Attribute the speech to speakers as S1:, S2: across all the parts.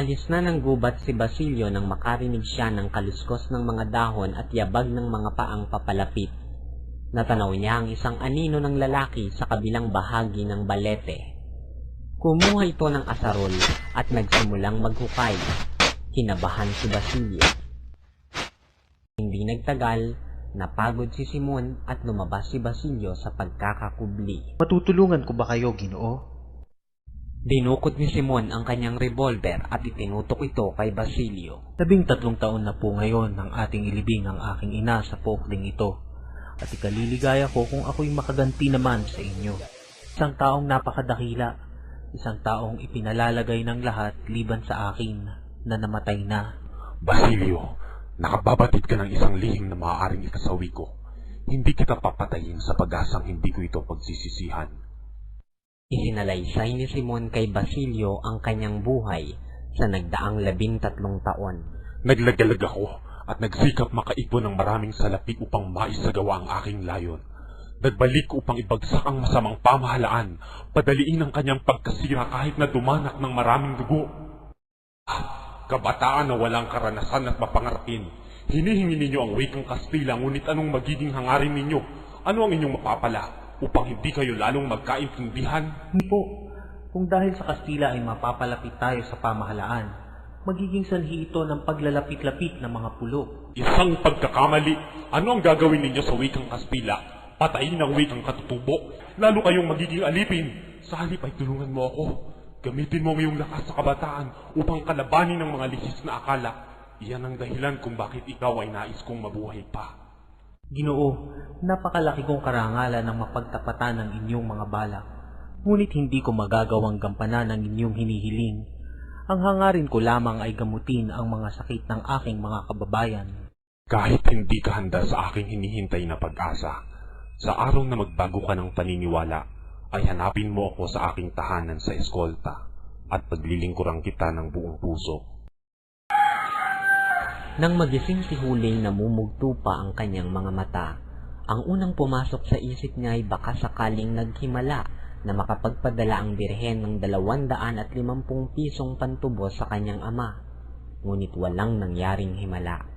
S1: Alis na ng gubat si Basilio nang makarinig siya ng kaluskos ng mga dahon at yabag ng mga paang papalapit. Natanaw niya ang isang anino ng lalaki sa kabilang bahagi ng balete. Kumuha ito ng asarol at nagsimulang maghukay. Kinabahan si Basilio. Hindi nagtagal, napagod si Simon at lumabas si Basilio sa pagkakakubli.
S2: Matutulungan ko ba kayo, Ginoo?
S1: Dinukot ni Simon ang kanyang revolver at itinutok ito kay Basilio.
S2: 13 taon na po ngayon nang ating ilibing ang aking ina sa pokling ito. At ikaliligaya ko kung ako'y makaganti naman sa inyo. Isang taong napakadakila, isang taong ipinalalagay ng lahat liban sa akin na namatay na.
S3: Basilio, nakababatid ka ng isang lihim na maaaring ikasawi ko. Hindi kita papatayin sa pag-asang hindi ko ito pagsisisihan.
S1: Isinalaysay ni Simon kay Basilio ang kanyang buhay sa nagdaang 13 taon.
S3: Naglagalag ako at nagsikap makaipon ng maraming salapi upang maisagawa ang aking layon. Nagbalik upang ibagsak ang masamang pamahalaan, padaliin ang kanyang pagkasira kahit na dumanak ng maraming dugo. Kabataan na walang karanasan at mapangarapin. Hinihingi ninyo ang wikang Kastila, ngunit anong magiging hangarin ninyo? Ano ang inyong mapapala? Upang hindi kayo lalong magkaintindihan?
S2: Hindi po. Kung dahil sa Kastila ay mapapalapit tayo sa pamahalaan, magiging sanhi ito ng paglalapit-lapit ng mga pulo.
S3: Isang pagkakamali. Ano ang gagawin ninyo sa wikang Kastila? Patayin ang wikang katutubo. Lalo kayong magiging alipin. Sa halip ay tulungan mo ako. Gamitin mo ang iyong lakas sa kabataan upang kalabanin ang mga lihis na akala. Iyan ang dahilan kung bakit ikaw ay nais kong mabuhay pa.
S2: Ginoo, napakalaki kong karangalan ng mapagtapatan ng inyong mga balak. Ngunit hindi ko magagawang gampanan ang inyong hinihiling. Ang hangarin ko lamang ay gamutin ang mga sakit ng aking mga kababayan.
S3: Kahit hindi ka handa sa aking hinihintay na pag-asa, sa araw na magbago ka ng paniniwala, ay hanapin mo ako sa aking tahanan sa eskolta at paglilingkuran kita ng buong puso.
S1: Nang magising si Huling, namumugto pa ang kanyang mga mata. Ang unang pumasok sa isip niya ay baka sakaling naghimala na makapagpadala ang birhen ng 250 pisong pantubos sa kanyang ama. Ngunit walang nangyaring himala.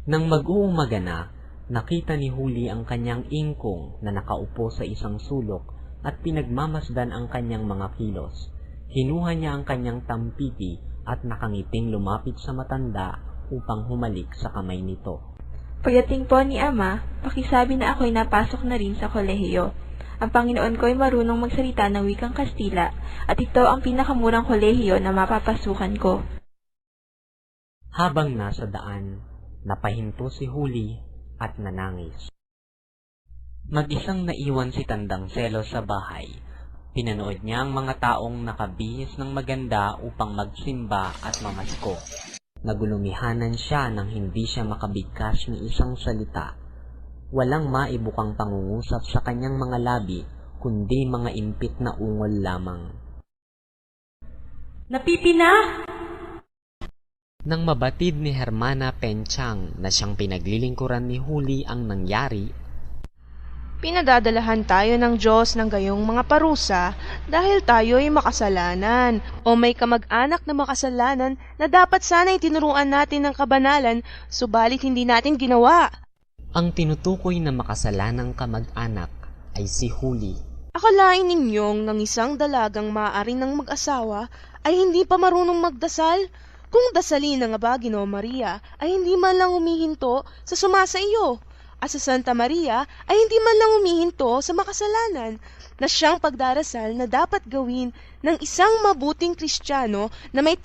S1: Nang mag-uumaga na, nakita ni Huli ang kanyang ingkong na nakaupo sa isang sulok at pinagmamasdan ang kanyang mga kilos. Kinuha niya ang kanyang tampiti at nakangiting lumapit sa matanda upang humalik sa kamay nito.
S4: Pagdating po ni Ama, pakisabi na ako'y napasok na rin sa kolehiyo. Ang Panginoon ko ay marunong magsalita ng wikang Kastila at ito ang pinakamurang kolehiyo na mapapasukan ko.
S1: Habang nasa daan, napahinto si Huli at nanangis. Mag-isang naiwan si Tandang Selo sa bahay. Pinanood niya ang mga taong nakabihis ng maganda upang magsimba at mamasko. Nagulumihanan siya nang hindi siya makabigkas ng isang salita. Walang maibukang pangungusap sa kanyang mga labi, kundi mga impit na ungol lamang.
S4: Napipina!
S1: Nang mabatid ni Hermana Penchang na siyang pinaglilingkuran ni Huli ang nangyari,
S5: pinadadalahan tayo ng Diyos ng gayong mga parusa dahil tayo'y makasalanan o may kamag-anak na makasalanan na dapat sana'y tinuruan natin ng kabanalan, subalit hindi natin ginawa.
S1: Ang tinutukoy na makasalanang kamag-anak ay si Huli.
S5: Akalain ninyong ng isang dalagang maaari ng mag-asawa ay hindi pa marunong magdasal? Kung dasalin na nga ba, Ginoo Maria, ay hindi man lang humihinto sa sumasa iyo. At sa Santa Maria ay hindi man lang humihinto sa makasalanan na siyang pagdarasal na dapat gawin ng isang mabuting Kristiyano na may